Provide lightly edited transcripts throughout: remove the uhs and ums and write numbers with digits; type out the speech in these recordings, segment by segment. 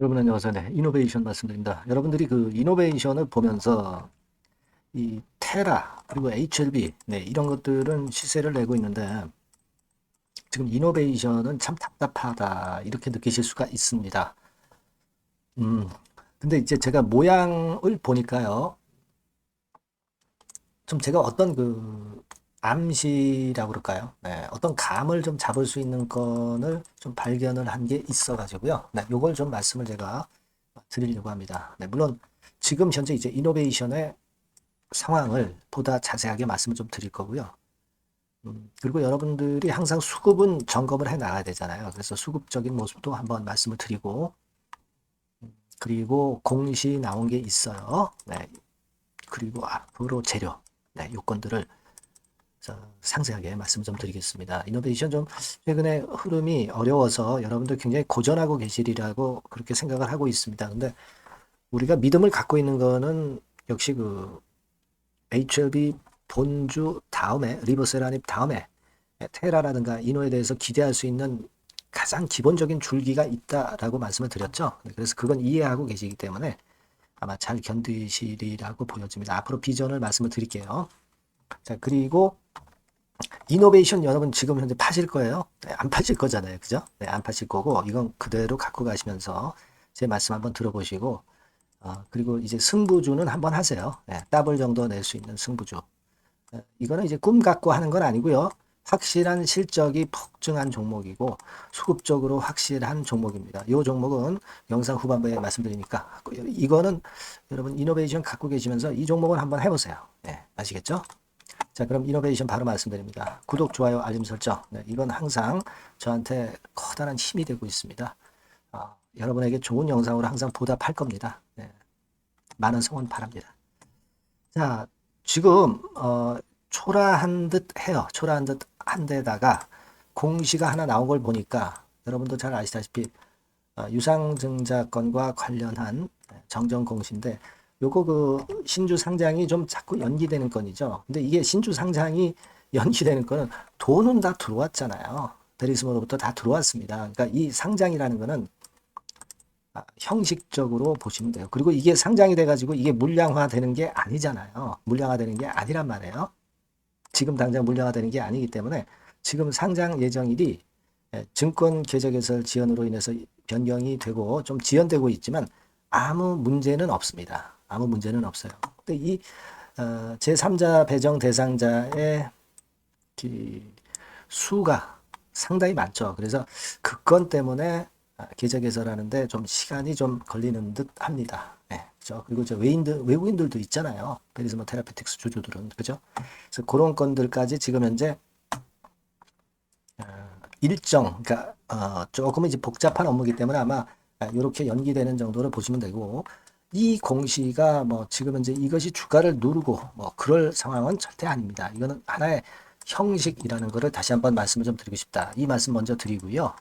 여러분 안녕하세요. 네, 이노베이션 말씀드립니다. 여러분들이 그 이노베이션을 보면서 이 테라 그리고 HLB 네, 이런 것들은 시세를 내고 있는데 지금 이노베이션은 참 답답하다 이렇게 느끼실 수가 있습니다. 음, 근데 이제 제가 모양을 보니까요. 좀 제가 어떤 그 암시라고 그럴까요? 네, 어떤 감을 좀 잡을 수 있는 건을 좀 발견을 한 게 있어가지고요. 네, 요걸 좀 말씀을 제가 드리려고 합니다. 네, 물론 지금 현재 이제 이노베이션의 상황을 보다 자세하게 말씀을 좀 드릴 거고요. 그리고 여러분들이 항상 수급은 점검을 해 나가야 되잖아요. 그래서 수급적인 모습도 한번 말씀을 드리고, 그리고 공시 나온 게 있어요. 네, 그리고 앞으로 재료, 네, 요건들을 상세하게 말씀 좀 드리겠습니다. 이노베이션 좀 최근에 흐름이 어려워서 여러분들 굉장히 고전하고 계시리라고 그렇게 생각을 하고 있습니다. 근데 우리가 믿음을 갖고 있는 거는 역시 그 HLB 본주 다음에 리버세라닙 다음에 테라라든가 이노에 대해서 기대할 수 있는 가장 기본적인 줄기가 있다라고 말씀을 드렸죠. 그래서 그건 이해하고 계시기 때문에 아마 잘 견디시리라고 보여집니다. 앞으로 비전을 말씀을 드릴게요. 자, 그리고 이노베이션 여러분 지금 현재 파실 거예요? 네, 안 파실 거잖아요. 그죠? 네, 안 파실 거고 이건 그대로 갖고 가시면서 제 말씀 한번 들어보시고 그리고 이제 승부주는 한번 하세요. 네, 더블 정도 낼 수 있는 승부주. 이거는 이제 꿈 갖고 하는 건 아니고요. 확실한 실적이 폭증한 종목이고 수급적으로 확실한 종목입니다. 이 종목은 영상 후반부에 말씀드리니까 이거는 여러분 이노베이션 갖고 계시면서 이 종목은 한번 해보세요. 네, 아시겠죠? 자, 그럼 이노베이션 바로 말씀드립니다. 구독, 좋아요, 알림 설정. 네, 이건 항상 저한테 커다란 힘이 되고 있습니다. 여러분에게 좋은 영상으로 항상 보답할 겁니다. 네, 많은 성원 바랍니다. 자, 지금 초라한 듯 해요. 초라한 듯 한데다가 공시가 하나 나온 걸 보니까 여러분도 잘 아시다시피 유상증자권과 관련한 정정 공시인데 요거 그 신주 상장이 좀 자꾸 연기되는 건이죠. 근데 이게 신주 상장이 연기되는 거는 돈은 다 들어왔잖아요. 베리스모로부터 다 들어왔습니다. 그러니까 이 상장이라는 거는 형식적으로 보시면 돼요. 그리고 이게 상장이 돼가지고 이게 물량화 되는 게 아니잖아요. 물량화 되는 게 아니란 말이에요. 지금 당장 물량화 되는 게 아니기 때문에 지금 상장 예정일이 증권 계좌 개설 지연으로 인해서 변경이 되고 좀 지연되고 있지만 아무 문제는 없습니다. 아무 문제는 없어요. 근데 이 제3자 배정 대상자의 수가 상당히 많죠. 그래서 그 건 때문에 계좌 개설하는데 좀 시간이 좀 걸리는 듯 합니다. 네, 그죠? 그리고 저 외국인들도 있잖아요. 베리스모 테라피틱스 주주들은. 그죠? 그래서 그런 건들까지 지금 현재 일정, 그러니까 조금은 이제 복잡한 업무이기 때문에 아마 이렇게 연기되는 정도로 보시면 되고 이 공시가 뭐 지금 현재 이것이 주가를 누르고 뭐 그럴 상황은 절대 아닙니다. 이거는 하나의 형식이라는 것을 다시 한번 말씀을 좀 드리고 싶다. 이 말씀 먼저 드리고요.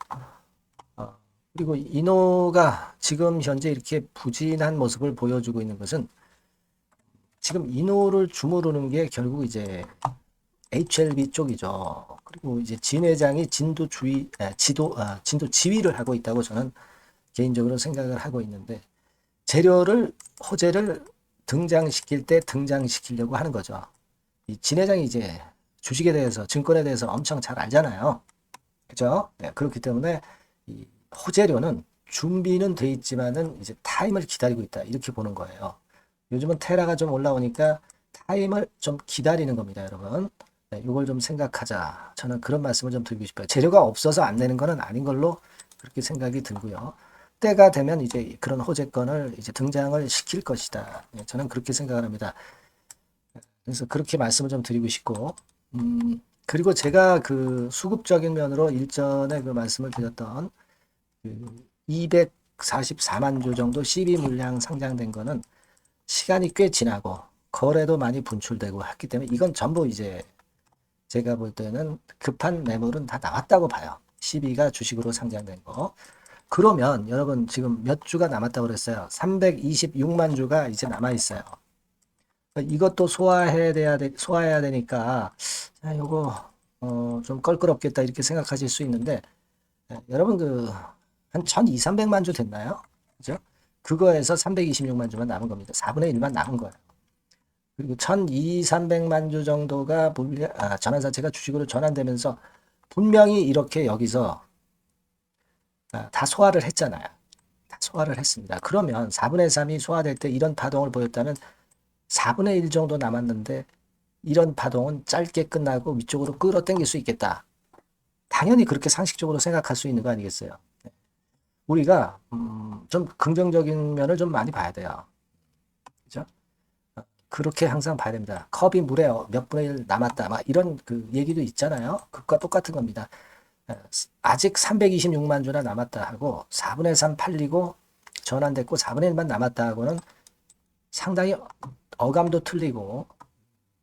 그리고 이노가 지금 현재 이렇게 부진한 모습을 보여주고 있는 것은 지금 이노를 주무르는 게 결국 이제 HLB 쪽이죠. 그리고 이제 진 회장이 진도 지휘를 하고 있다고 저는 개인적으로 생각을 하고 있는데 호재를 등장시킬 때 등장시키려고 하는 거죠. 이 진 회장이 이제 주식에 대해서 증권에 대해서 엄청 잘 알잖아요. 그죠? 네, 그렇기 때문에 이 호재료는 준비는 돼 있지만은 이제 타임을 기다리고 있다. 이렇게 보는 거예요. 요즘은 테라가 좀 올라오니까 타임을 좀 기다리는 겁니다, 여러분. 네, 이걸 좀 생각하자. 저는 그런 말씀을 좀 드리고 싶어요. 재료가 없어서 안 내는 거는 아닌 걸로 그렇게 생각이 들고요. 때가 되면 이제 그런 호재권을 이제 등장을 시킬 것이다. 네, 저는 그렇게 생각을 합니다. 그래서 그렇게 말씀을 좀 드리고 싶고, 그리고 제가 그 수급적인 면으로 일전에 그 말씀을 드렸던 그 244만 주 정도 CB 물량 상장된 거는 시간이 꽤 지나고 거래도 많이 분출되고 했기 때문에 이건 전부 이제 제가 볼 때는 급한 매물은 다 나왔다고 봐요. CB가 주식으로 상장된 거. 그러면 여러분 지금 몇 주가 남았다고 그랬어요. 326만 주가 이제 남아 있어요. 이것도 소화해야 되니까 요거 좀 껄끄럽겠다 이렇게 생각하실 수 있는데 여러분 그 한 1,200, 300만 주 됐나요? 그죠? 그거에서 326만 주만 남은 겁니다. 4분의 1만 남은 거예요. 그리고 1,200~300만 주 정도가 전환사채가 주식으로 전환되면서 분명히 이렇게 여기서 다 소화를 했잖아요. 다 소화를 했습니다. 그러면 4분의 3이 소화될 때 이런 파동을 보였다면 4분의 1 정도 남았는데 이런 파동은 짧게 끝나고 위쪽으로 끌어당길 수 있겠다. 당연히 그렇게 상식적으로 생각할 수 있는 거 아니겠어요? 우리가 좀 긍정적인 면을 좀 많이 봐야 돼요. 그죠? 그렇게 항상 봐야 됩니다. 컵이 물에 몇 분의 1 남았다. 막 이런 그 얘기도 있잖아요. 그것과 똑같은 겁니다. 아직 326만 주나 남았다 하고 4분의 3 팔리고 전환됐고 4분의 1만 남았다 하고는 상당히 어감도 틀리고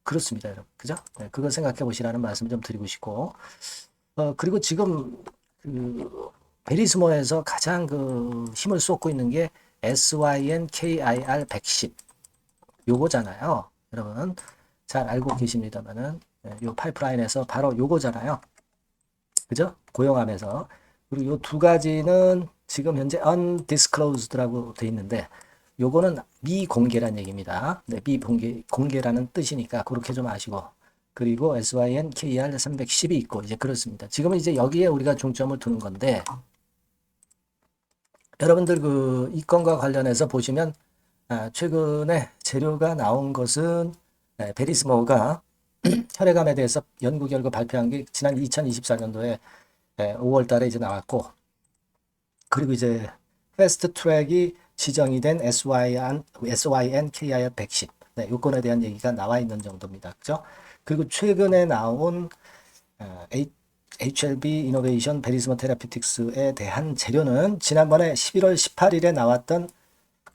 그렇습니다, 여러분. 그죠? 네, 그걸 생각해 보시라는 말씀 좀 드리고 싶고 그리고 지금 그 베리스모에서 가장 그 힘을 쏟고 있는 게 SYNKIR 110 요거잖아요. 여러분 잘 알고 계십니다만은 요 파이프라인에서 바로 요거잖아요. 그죠? 고용함에서. 그리고 요 두 가지는 지금 현재 undisclosed라고 돼 있는데 요거는 미공개란 얘기입니다. 네, 공개라는 뜻이니까 그렇게 좀 아시고 그리고 SYNKR 310이 있고 이제 그렇습니다. 지금은 이제 여기에 우리가 중점을 두는 건데 여러분들 그 이 건과 관련해서 보시면 최근에 재료가 나온 것은 베리스모가 혈액암에 대해서 연구 결과 발표한 게 지난 2024년도에 5월 달에 이제 나왔고 그리고 이제 패스트 트랙이 지정이 된 SYNKR 110 네, 요건에 대한 얘기가 나와 있는 정도입니다. 그죠? 그리고 최근에 나온 HLB 이노베이션 베리스모 테라피틱스에 대한 재료는 지난번에 11월 18일에 나왔던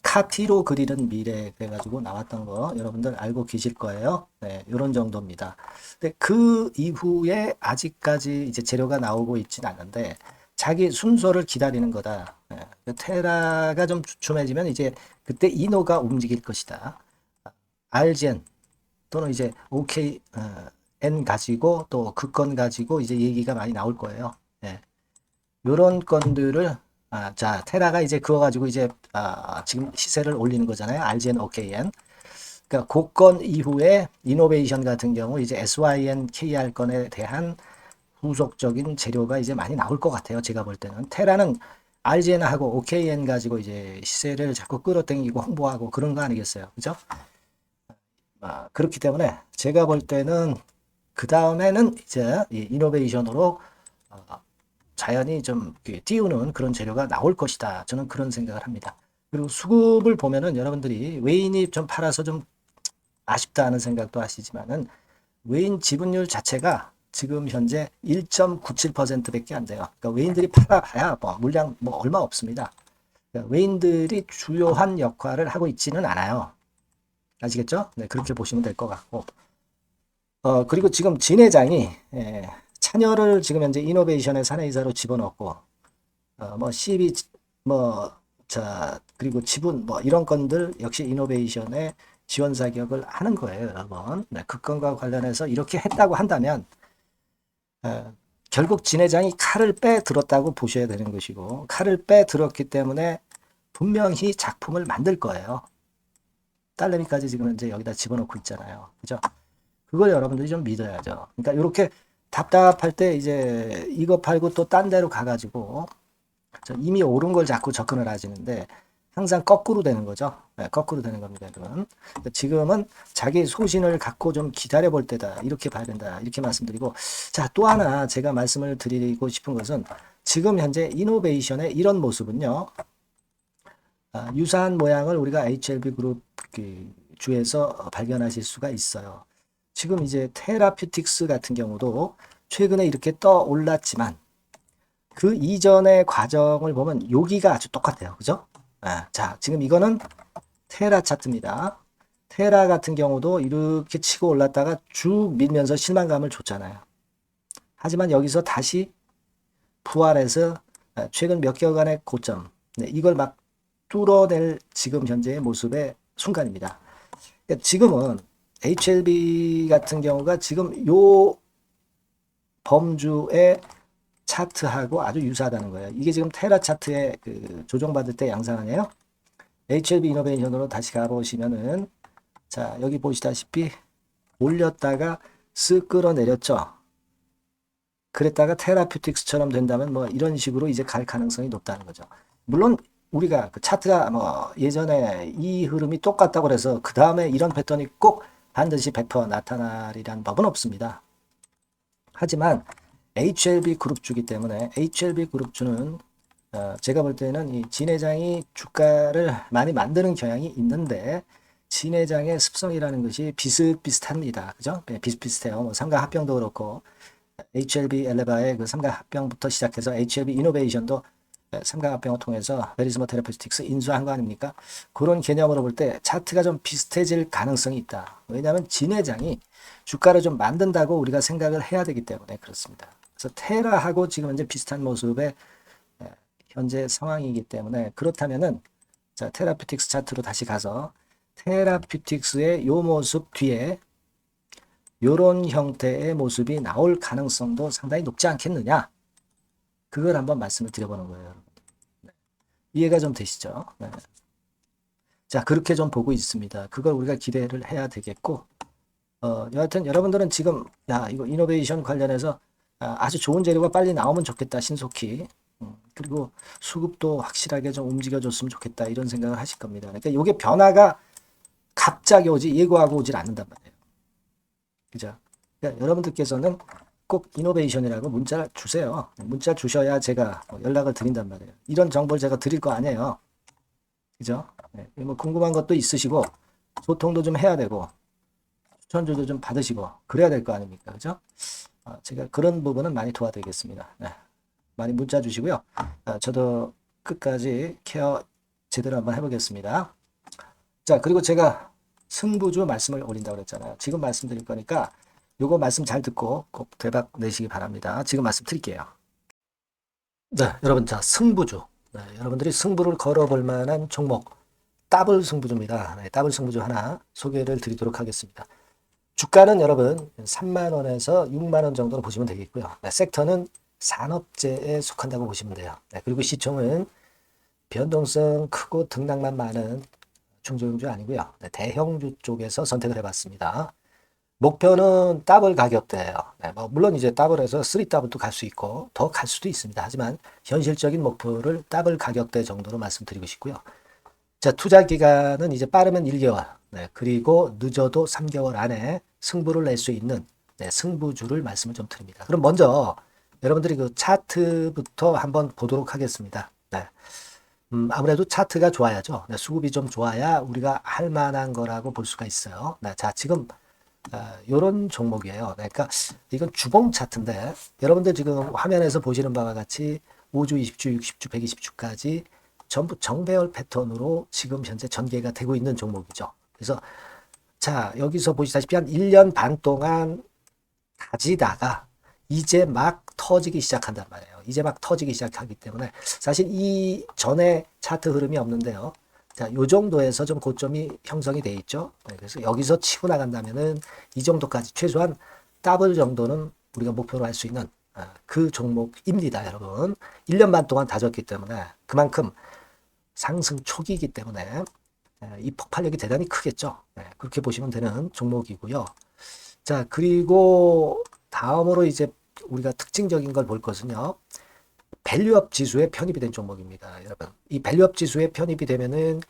카티로 그리는 미래 그래가지고 나왔던 거 여러분들 알고 계실 거예요. 네, 이런 정도입니다. 근데 그 이후에 아직까지 이제 재료가 나오고 있진 않은데 자기 순서를 기다리는 거다. 네, 테라가 좀 주춤해지면 이제 그때 이노가 움직일 것이다. RGN 또는 이제 OKN 가지고 또 그 건 가지고 이제 얘기가 많이 나올 거예요. 네. 요런 건들을 자 테라가 이제 그거 가지고 이제 지금 시세를 올리는 거잖아요. RGN, OKN. 그러니까 고건 이후에 이노베이션 같은 경우 이제 SYN, KR 건에 대한 후속적인 재료가 이제 많이 나올 것 같아요. 제가 볼 때는 테라는 RGN하고 OKN 가지고 이제 시세를 자꾸 끌어당기고 홍보하고 그런 거 아니겠어요. 그죠? 그렇기 때문에 제가 볼 때는 그 다음에는 이제 이 이노베이션으로 자연히 좀 띄우는 그런 재료가 나올 것이다. 저는 그런 생각을 합니다. 그리고 수급을 보면은 여러분들이 외인이 좀 팔아서 좀 아쉽다 하는 생각도 하시지만은 외인 지분율 자체가 지금 현재 1.97%밖에 안 돼요. 그러니까 외인들이 팔아봐야 뭐 물량 뭐 얼마 없습니다. 그러니까 외인들이 주요한 역할을 하고 있지는 않아요. 아시겠죠? 네, 그렇게 보시면 될 것 같고. 그리고 지금 진 회장이 찬열을 지금 현재 이노베이션의 사내이사로 집어넣고 뭐 CB 그리고 지분 뭐 이런 건들 역시 이노베이션의 지원 사격을 하는 거예요, 여러분. 네, 그 건과 관련해서 이렇게 했다고 한다면 결국 진 회장이 칼을 빼들었다고 보셔야 되는 것이고 칼을 빼들었기 때문에 분명히 작품을 만들 거예요. 딸내미까지 지금 현재 여기다 집어넣고 있잖아요. 그죠? 그걸 여러분들이 좀 믿어야죠. 그러니까 이렇게 답답할 때 이제 이거 팔고 또 딴 데로 가가지고 이미 오른 걸 자꾸 접근을 하시는데 항상 거꾸로 되는 거죠. 네, 거꾸로 되는 겁니다, 여러분. 지금은 자기 소신을 갖고 좀 기다려 볼 때다. 이렇게 봐야 된다. 이렇게 말씀드리고 자, 또 하나 제가 말씀을 드리고 싶은 것은 지금 현재 이노베이션의 이런 모습은요. 유사한 모양을 우리가 HLB 그룹 주에서 발견하실 수가 있어요. 지금 이제 테라퓨틱스 같은 경우도 최근에 이렇게 떠 올랐지만 그 이전의 과정을 보면 여기가 아주 똑같아요. 그죠? 자, 지금 이거는 테라 차트입니다. 테라 같은 경우도 이렇게 치고 올랐다가 쭉 밀면서 실망감을 줬잖아요. 하지만 여기서 다시 부활해서 최근 몇 개월간의 고점, 네, 이걸 막 뚫어낼 지금 현재의 모습의 순간입니다. 그러니까 지금은 HLB 같은 경우가 지금 요 범주에 차트하고 아주 유사하다는 거예요. 이게 지금 테라 차트에 그 조정받을 때 양상 아니에요? HLB 이노베이션으로 다시 가보시면은 자 여기 보시다시피 올렸다가 쓱 끌어내렸죠. 그랬다가 테라퓨틱스처럼 된다면 뭐 이런 식으로 이제 갈 가능성이 높다는 거죠. 물론 우리가 그 차트가 뭐 예전에 이 흐름이 똑같다고 그래서 그 다음에 이런 패턴이 꼭 반드시 100% 나타나리란 법은 없습니다. 하지만 HLB 그룹주기 때문에 HLB 그룹주는 제가 볼 때는 이 진회장이 주가를 많이 만드는 경향이 있는데 진회장의 습성이라는 것이 비슷비슷합니다. 그죠? 네, 비슷비슷해요. 뭐 삼각합병도 그렇고 HLB 엘레바의 그 삼각합병부터 시작해서 HLB 이노베이션도 삼각합병을 통해서 베리스모 테라피스틱스 인수한 거 아닙니까? 그런 개념으로 볼 때 차트가 좀 비슷해질 가능성이 있다. 왜냐하면 진회장이 주가를 좀 만든다고 우리가 생각을 해야 되기 때문에 그렇습니다. 그래서 테라하고 지금 현재 비슷한 모습의 현재 상황이기 때문에 그렇다면은 자 테라피틱스 차트로 다시 가서 테라피틱스의 요 모습 뒤에 요런 형태의 모습이 나올 가능성도 상당히 높지 않겠느냐? 그걸 한번 말씀을 드려보는 거예요. 여러분. 네. 이해가 좀 되시죠? 네. 자, 그렇게 좀 보고 있습니다. 그걸 우리가 기대를 해야 되겠고, 여하튼 여러분들은 지금, 야, 이거 이노베이션 관련해서 아주 좋은 재료가 빨리 나오면 좋겠다, 신속히. 그리고 수급도 확실하게 좀 움직여줬으면 좋겠다, 이런 생각을 하실 겁니다. 그러니까 이게 변화가 갑자기 오지 예고하고 오질 않는단 말이에요. 그죠? 그러니까 여러분들께서는 꼭 이노베이션이라고 문자를 주세요. 문자 주셔야 제가 연락을 드린단 말이에요. 이런 정보를 제가 드릴 거 아니에요. 그죠? 네. 뭐 궁금한 것도 있으시고 소통도 좀 해야 되고 추천주도 좀 받으시고 그래야 될 거 아닙니까? 그죠? 제가 그런 부분은 많이 도와드리겠습니다. 네. 많이 문자 주시고요. 저도 끝까지 케어 제대로 한번 해보겠습니다. 자, 그리고 제가 승부주 말씀을 올린다고 그랬잖아요. 지금 말씀드릴 거니까 요거 말씀 잘 듣고 꼭 대박 내시기 바랍니다. 지금 말씀 드릴게요. 네, 여러분, 자, 승부주. 네, 여러분들이 승부를 걸어볼 만한 종목, 더블 승부주입니다. 네, 더블 승부주 하나 소개를 드리도록 하겠습니다. 주가는 여러분 3만원에서 6만원 정도로 보시면 되겠고요. 네, 섹터는 산업재에 속한다고 보시면 돼요. 네, 그리고 시총은 변동성 크고 등락만 많은 중소형주 아니고요. 네, 대형주 쪽에서 선택을 해봤습니다. 목표는 더블 가격대예요. 네, 뭐 물론 이제 더블에서 3더블도 갈 수 있고 더 갈 수도 있습니다. 하지만 현실적인 목표를 더블 가격대 정도로 말씀드리고 싶고요. 자, 투자 기간은 이제 빠르면 1개월, 네, 그리고 늦어도 3개월 안에 승부를 낼 수 있는 네, 승부주를 말씀을 좀 드립니다. 그럼 먼저 여러분들이 그 차트부터 한번 보도록 하겠습니다. 네. 아무래도 차트가 좋아야죠. 네, 수급이 좀 좋아야 우리가 할 만한 거라고 볼 수가 있어요. 네, 자, 지금 요런 종목이에요. 그러니까 이건 주봉 차트인데 여러분들 지금 화면에서 보시는 바와 같이 5주, 20주, 60주, 120주까지 전부 정배열 패턴으로 지금 현재 전개가 되고 있는 종목이죠. 그래서 자, 여기서 보시다시피 한 1년 반 동안 다지다가 이제 막 터지기 시작한단 말이에요. 이제 막 터지기 시작하기 때문에 사실 이 전에 차트 흐름이 없는데요. 자, 요 정도에서 좀 고점이 형성이 돼 있죠. 네, 그래서 여기서 치고 나간다면은 이 정도까지 최소한 더블 정도는 우리가 목표로 할 수 있는 그 종목입니다, 여러분. 1년 반 동안 다졌기 때문에 그만큼 상승 초기이기 때문에 이 폭발력이 대단히 크겠죠. 네, 그렇게 보시면 되는 종목이고요. 자, 그리고 다음으로 이제 우리가 특징적인 걸 볼 것은요. 밸류업 지수에 편입이 된 종목입니다. 여러분, 이 밸류업 지수에 편입이 되면은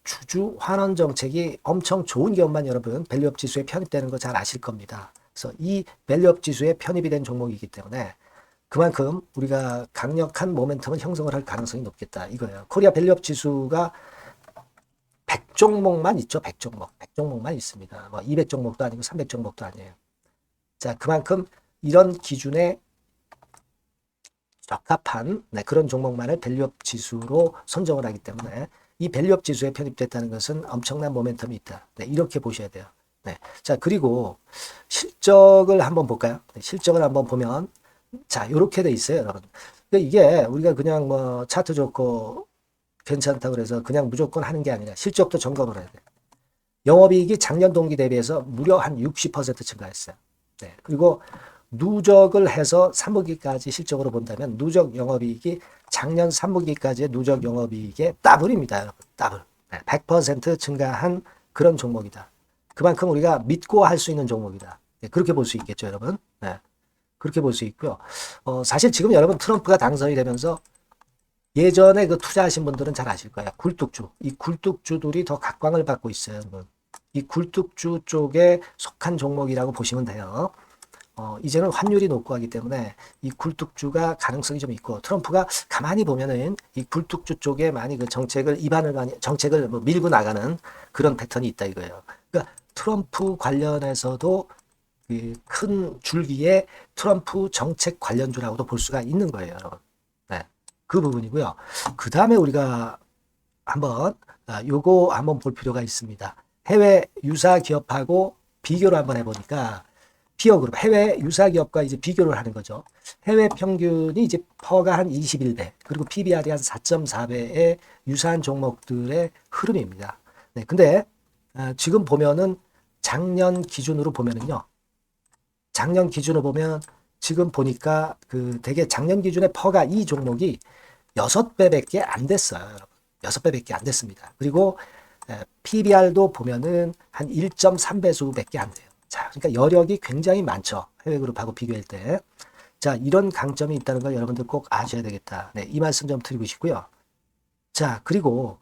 주주 환원 정책이 엄청 좋은 경우만 여러분 밸류업 지수에 편입되는 거 잘 아실 겁니다. 그래서 이 밸류업 지수에 편입이 된 종목이기 때문에 그만큼 우리가 강력한 모멘텀을 형성을 할 가능성이 높겠다 이거예요. 코리아 밸류업 지수가 100종목만 있죠. 100종목. 100종목만 있습니다. 뭐 200종목도 아니고 300종목도 아니에요. 자, 그만큼 이런 기준에 적합한 그런 종목만을 밸류업 지수로 선정을 하기 때문에 이 밸류업 지수에 편입됐다는 것은 엄청난 모멘텀이 있다. 네, 이렇게 보셔야 돼요. 네. 자, 그리고 실적을 한번 볼까요? 네, 실적을 한번 보면 자, 이렇게 돼 있어요, 여러분. 그러니까 이게 우리가 그냥 뭐 차트 좋고 괜찮다 그래서 그냥 무조건 하는 게 아니라 실적도 점검을 해야 돼요. 영업이익이 작년 동기 대비해서 무려 한 60% 증가했어요. 네. 그리고 누적을 해서 3분기까지 실적으로 본다면 누적 영업이익이 작년 3분기까지의 누적 영업이익의 더블입니다. 여러분. 더블. 100% 증가한 그런 종목이다. 그만큼 우리가 믿고 할 수 있는 종목이다. 그렇게 볼 수 있겠죠, 여러분. 네. 그렇게 볼 수 있고요. 사실 지금 여러분 트럼프가 당선이 되면서 예전에 그 투자하신 분들은 잘 아실 거예요. 굴뚝주. 이 굴뚝주들이 더 각광을 받고 있어요, 여러분. 이 굴뚝주 쪽에 속한 종목이라고 보시면 돼요. 이제는 환율이 높고 하기 때문에 이 굴뚝주가 가능성이 좀 있고 트럼프가 가만히 보면은 이 굴뚝주 쪽에 많이 그 정책을 뭐 밀고 나가는 그런 패턴이 있다 이거예요. 그러니까 트럼프 관련해서도 그 큰 줄기에 트럼프 정책 관련주라고도 볼 수가 있는 거예요, 여러분. 네, 그 부분이고요. 그 다음에 우리가 요거 한번 볼 필요가 있습니다. 해외 유사 기업하고 비교를 한번 해보니까 피어그룹 해외 유사 기업과 이제 비교를 하는 거죠. 해외 평균이 이제 퍼가 한 21배 그리고 PBR이 한 4.4배의 유사한 종목들의 흐름입니다. 네, 근데 지금 보면은 작년 기준으로 보면은요. 작년 기준으로 보면 지금 보니까 그 되게 작년 기준에 퍼가 이 종목이 6배밖에 안 됐어요, 여러분. 6배밖에 안 됐습니다. 그리고 PBR도 보면은 한 1.3배수밖에 안 돼요. 자, 그러니까 여력이 굉장히 많죠. 해외그룹하고 비교할 때. 자, 이런 강점이 있다는 걸 여러분들 꼭 아셔야 되겠다. 네, 이 말씀 좀 드리고 싶고요. 자, 그리고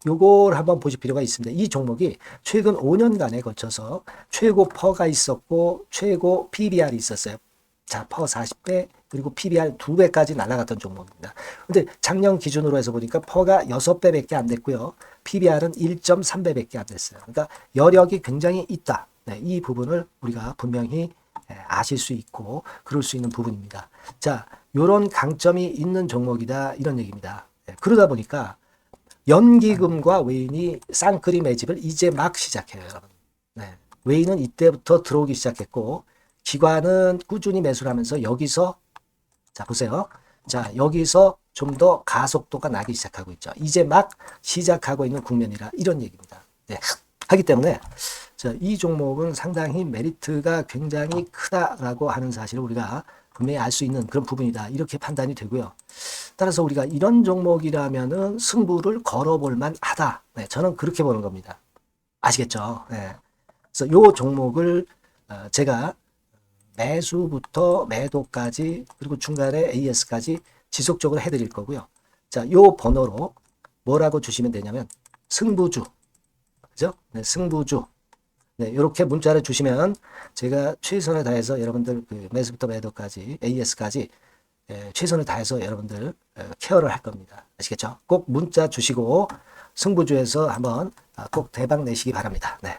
요걸 한번 보실 필요가 있습니다. 이 종목이 최근 5년간에 걸쳐서 최고 퍼가 있었고 최고 PBR이 있었어요. 자, 퍼 40배 그리고 PBR 2배까지 날아갔던 종목입니다. 근데 작년 기준으로 해서 보니까 퍼가 6배밖에 안 됐고요. PBR은 1.3배밖에 안 됐어요. 그러니까 여력이 굉장히 있다. 네, 이 부분을 우리가 분명히 아실 수 있고 그럴 수 있는 부분입니다. 자, 요런 강점이 있는 종목이다 이런 얘기입니다. 네, 그러다 보니까 연기금과 외인이 쌍끌이 매집을 이제 막 시작해요, 여러분. 네, 외인은 이때부터 들어오기 시작했고 기관은 꾸준히 매수를 하면서 여기서 자 보세요. 자 여기서 좀 더 가속도가 나기 시작하고 있죠. 이제 막 시작하고 있는 국면이라 이런 얘기입니다. 네, 하기 때문에 자, 이 종목은 상당히 메리트가 굉장히 크다라고 하는 사실을 우리가 분명히 알 수 있는 그런 부분이다. 이렇게 판단이 되고요. 따라서 우리가 이런 종목이라면은 승부를 걸어볼 만하다. 네, 저는 그렇게 보는 겁니다. 아시겠죠? 네. 그래서 요 종목을 제가 매수부터 매도까지 그리고 중간에 AS까지 지속적으로 해드릴 거고요. 자, 요 번호로 뭐라고 주시면 되냐면 승부주, 그죠? 네, 승부주. 네, 이렇게 문자를 주시면 제가 최선을 다해서 여러분들 그 매수부터 매도까지 AS까지 최선을 다해서 여러분들 케어를 할 겁니다. 아시겠죠? 꼭 문자 주시고 승부주에서 한번 꼭 대박 내시기 바랍니다. 네.